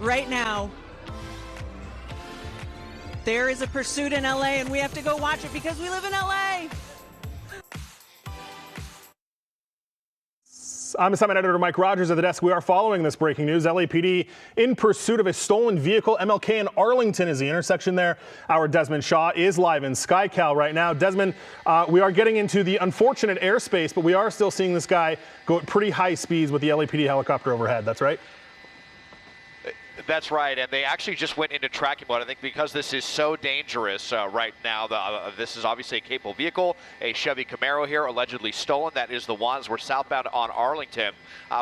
right now. There is a pursuit in LA, and we have to go watch it because we live in LA. I'm assignment editor Mike Rogers at the desk. We are following this breaking news. LAPD in pursuit of a stolen vehicle. MLK and Arlington is the intersection there. Our Desmond Shaw is live in SkyCal right now. Desmond, we are getting into the unfortunate airspace, but we are still seeing this guy go at pretty high speeds with the LAPD helicopter overhead. That's right? That's right, and they actually just went into tracking mode. I think because this is so dangerous right now, this is obviously a capable vehicle, a Chevy Camaro here, allegedly stolen. That is the ones. We're southbound on Arlington.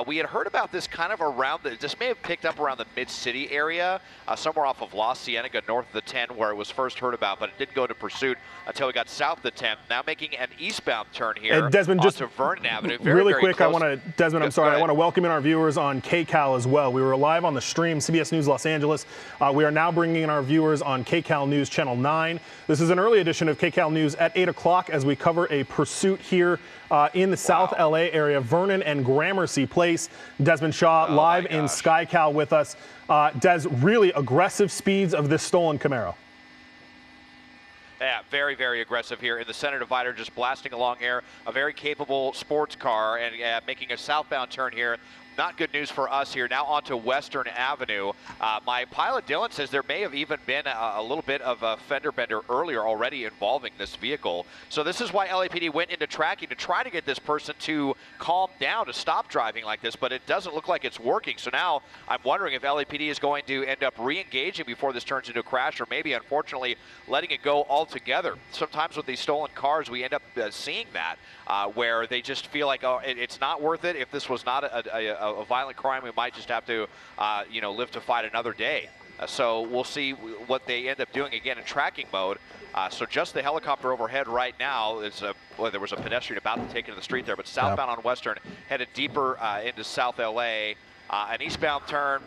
We had heard about this kind of around, this may have picked up around the mid-city area, somewhere off of La Cienega, north of the 10, where it was first heard about, but it didn't go into pursuit until we got south of the 10. Now making an eastbound turn here Desmond, just Vernon Avenue. Really quick, I want to, Desmond, I'm sorry, I want to welcome in our viewers on KCal as well. We were live on the stream, CBS News Los Angeles. We are now bringing in our viewers on KCal News Channel 9. This is an early edition of KCal News at 8 o'clock as we cover a pursuit here in the South LA area, Vernon and Gramercy Place. Desmond Shaw live in SkyCal with us. Des, really aggressive speeds of this stolen Camaro. Yeah, very, very aggressive here in the center divider, just blasting along here. A very capable sports car and making a southbound turn here. Not good news for us here. Now onto Western Avenue. My pilot Dylan says there may have even been a little bit of a fender bender earlier already involving this vehicle. So this is why LAPD went into tracking to try to get this person to calm down, to stop driving like this, but it doesn't look like it's working. So now I'm wondering if LAPD is going to end up re-engaging before this turns into a crash, or maybe unfortunately letting it go altogether. Sometimes with these stolen cars we end up seeing that where they just feel like, oh, it's not worth it. If this was not a violent crime, we might just have to, live to fight another day. So we'll see what they end up doing again in tracking mode. So just the helicopter overhead right now is there was a pedestrian about to take into the street there, but southbound on Western, headed deeper into South LA, an eastbound turn.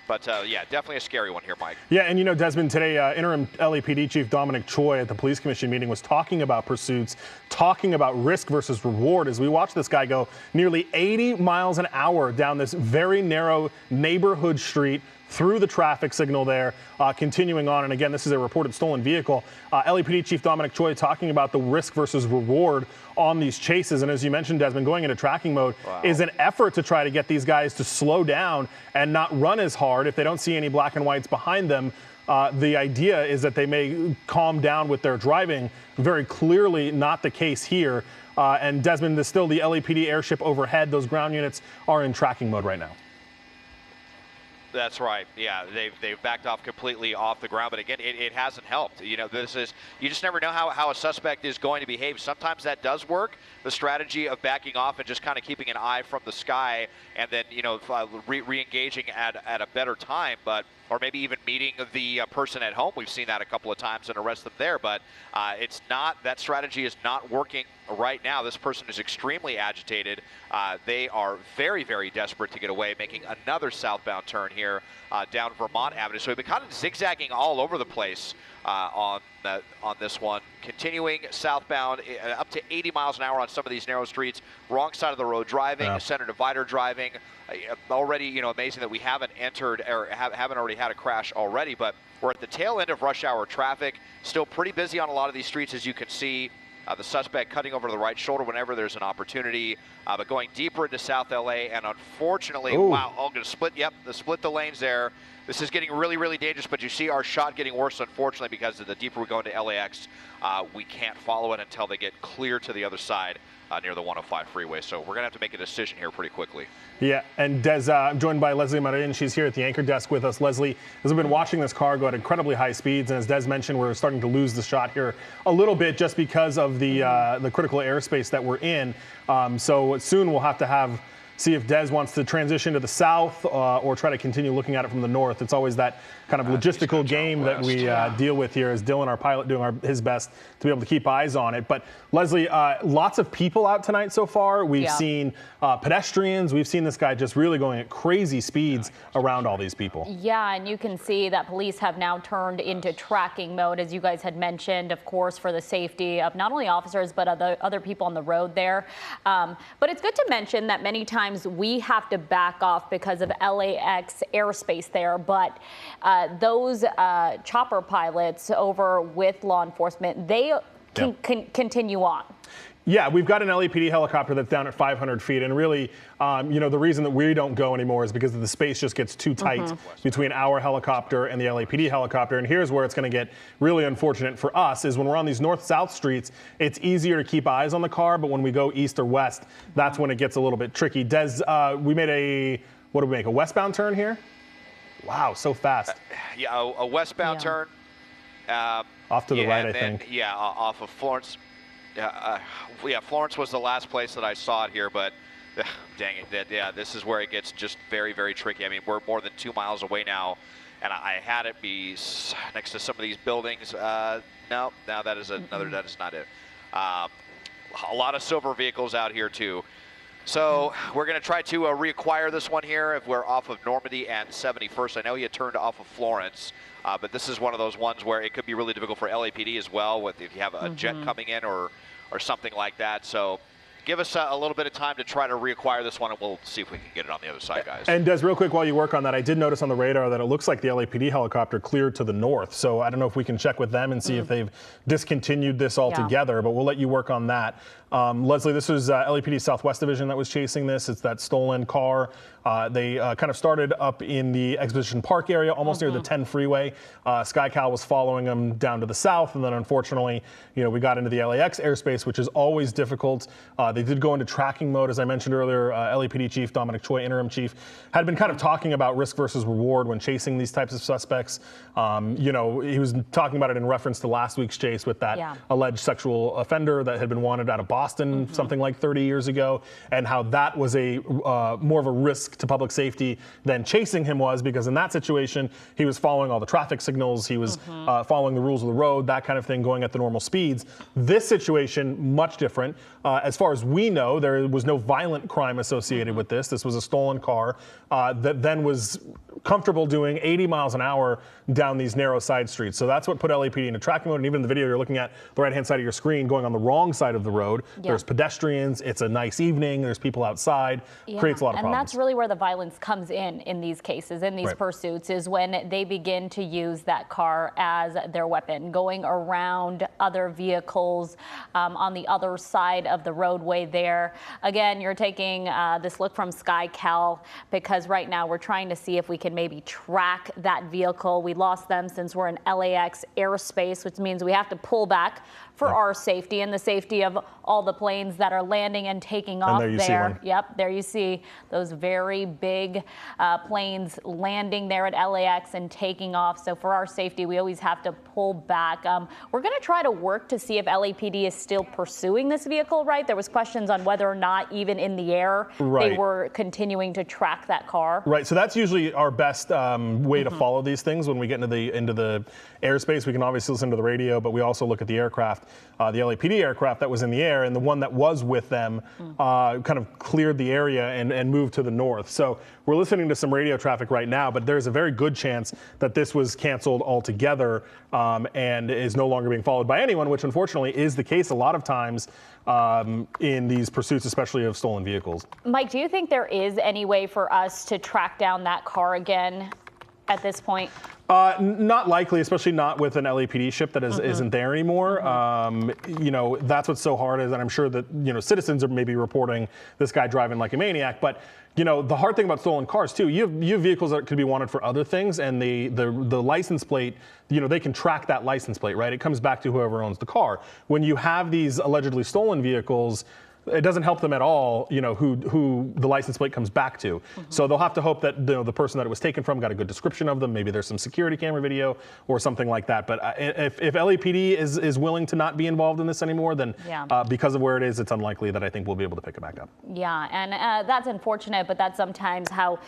But yeah, definitely a scary one here, Mike. Yeah, and Desmond, today interim LAPD Chief Dominic Choi at the Police Commission meeting was talking about pursuits, talking about risk versus reward as we watch this guy go nearly 80 miles an hour down this very narrow neighborhood street through the traffic signal there, continuing on. And again, this is a reported stolen vehicle. LAPD Chief Dominic Choi talking about the risk versus reward on these chases. And as you mentioned, Desmond, going into tracking mode is an effort to try to get these guys to slow down and not run as hard if they don't see any black and whites behind them. The idea is that they may calm down with their driving. Very clearly not the case here. And Desmond, there's still the LAPD airship overhead. Those ground units are in tracking mode right now. That's right. Yeah, they've backed off completely off the ground. But again, it hasn't helped. You just never know how a suspect is going to behave. Sometimes that does work. The strategy of backing off and just kind of keeping an eye from the sky, and then re-engaging at a better time. But or maybe even meeting the person at home. We've seen that a couple of times and arrest them there. But it's not, that strategy is not working right now. This person is extremely agitated. They are very, very desperate to get away, making another southbound turn here down Vermont Avenue. So we've been kind of zigzagging all over the place on this one, continuing southbound up to 80 miles an hour on some of these narrow streets, wrong side of the road driving, center divider driving. Already, amazing that we haven't entered or haven't already had a crash already, but we're at the tail end of rush hour traffic. Still pretty busy on a lot of these streets, as you can see. The suspect cutting over to the right shoulder whenever there's an opportunity, but going deeper into South LA, and unfortunately, wow, going to split, split the lanes there. This is getting really, really dangerous, but you see our shot getting worse, unfortunately, because the deeper we go into LAX, we can't follow it until they get clear to the other side near the 105 freeway. So we're going to have to make a decision here pretty quickly. Yeah, and Des, I'm joined by Leslie Marin. She's here at the anchor desk with us. Leslie, as we've been watching this car go at incredibly high speeds, and as Des mentioned, we're starting to lose the shot here a little bit just because of the critical airspace that we're in. So soon we'll have to see if Des wants to transition to the south or try to continue looking at it from the north. It's always that kind of logistical game that we deal with here, as Dylan, our pilot, doing his best to be able to keep eyes on it. But Leslie, lots of people out tonight so far. We've seen pedestrians. We've seen this guy just really going at crazy speeds around all these people. Yeah, and you can see that police have now turned into tracking mode, as you guys had mentioned, of course, for the safety of not only officers, but other people on the road there. But it's good to mention that many times times we have to back off because of LAX airspace there, but those chopper pilots over with law enforcement, they can continue on. Yeah, we've got an LAPD helicopter that's down at 500 feet, and really, the reason that we don't go anymore is because the space just gets too tight between our helicopter and the LAPD helicopter. And here's where it's going to get really unfortunate for us: is when we're on these north-south streets, it's easier to keep eyes on the car, but when we go east or west, that's when it gets a little bit tricky. Des, we made a westbound turn here? Wow, so fast. A westbound turn. Off to the right, I think. Yeah, off of Florence. Florence was the last place that I saw it here, but dang it, this is where it gets just very, very tricky. I mean, we're more than 2 miles away now, and I had it be next to some of these buildings. No, that is that is not it. A lot of silver vehicles out here too. So we're going to try to reacquire this one here if we're off of Normandy and 71st. I know you turned off of Florence, but this is one of those ones where it could be really difficult for LAPD as well, with if you have a jet coming in or something like that. So give us a little bit of time to try to reacquire this one, and we'll see if we can get it on the other side, guys. And Des, real quick, while you work on that, I did notice on the radar that it looks like the LAPD helicopter cleared to the north. So I don't know if we can check with them and see if they've discontinued this altogether, but we'll let you work on that. Leslie, this was LAPD Southwest Division that was chasing this. It's that stolen car. They kind of started up in the Exposition Park area, almost near the 10 freeway. SkyCal was following them down to the south, and then unfortunately, we got into the LAX airspace, which is always difficult. They did go into tracking mode, as I mentioned earlier. LAPD Chief Dominic Choi, interim chief, had been kind of talking about risk versus reward when chasing these types of suspects. He was talking about it in reference to last week's chase with that alleged sexual offender that had been wanted out of Boston something like 30 years ago, and how that was a more of a risk to public safety than chasing him was, because in that situation he was following all the traffic signals, he was following the rules of the road, that kind of thing, going at the normal speeds. This situation, much different. As far as we know, there was no violent crime associated with this. This was a stolen car that then was comfortable doing 80 miles an hour down these narrow side streets. So that's what put LAPD into tracking mode. And even in the video you're looking at, the right-hand side of your screen, going on the wrong side of the road. There's pedestrians. It's a nice evening. There's people outside. Creates a lot of problems. And that's really where the violence comes in these cases, in these pursuits, is when they begin to use that car as their weapon, going around other vehicles on the other side of the roadway there. Again, you're taking this look from SkyCal, because right now we're trying to see if we can maybe track that vehicle. We lost them since we're in LAX airspace, which means we have to pull back for our safety and the safety of all the planes that are landing and taking off there. Yep, there you see those very big planes landing there at LAX and taking off. So for our safety, we always have to pull back. We're going to try to work to see if LAPD is still pursuing this vehicle, right? There was questions on whether or not even in the air they were continuing to track that car. Right, so that's usually our best way to follow these things. When we get into the airspace, we can obviously listen to the radio, but we also look at the aircraft. The LAPD aircraft that was in the air, and the one that was with them kind of cleared the area and moved to the north. So we're listening to some radio traffic right now, but there's a very good chance that this was canceled altogether and is no longer being followed by anyone, which unfortunately is the case a lot of times in these pursuits, especially of stolen vehicles. Mike, do you think there is any way for us to track down that car again at this point? Not likely, especially not with an LAPD ship that isn't there anymore. That's what's so hard is, and I'm sure that, citizens are maybe reporting this guy driving like a maniac, but the hard thing about stolen cars too, you have vehicles that could be wanted for other things, and the license plate, they can track that license plate, right? It comes back to whoever owns the car. When you have these allegedly stolen vehicles, it doesn't help them at all, who the license plate comes back to. So they'll have to hope that the person that it was taken from got a good description of them. Maybe there's some security camera video or something like that. But if LAPD is willing to not be involved in this anymore, then because of where it is, it's unlikely that I think we'll be able to pick it back up. Yeah, and that's unfortunate, but that's sometimes how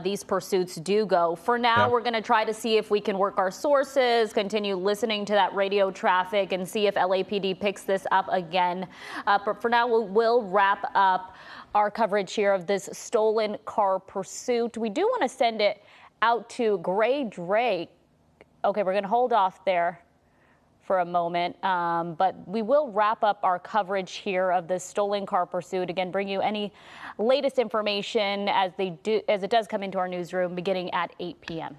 these pursuits do go. For now, we're going to try to see if we can work our sources, continue listening to that radio traffic, and see if LAPD picks this up again. But for now, we'll wrap up our coverage here of this stolen car pursuit. We do want to send it out to Gray Drake. Okay, we're going to hold off there for a moment. But we will wrap up our coverage here of this stolen car pursuit. Again, bring you any latest information as it does come into our newsroom beginning at 8 p.m.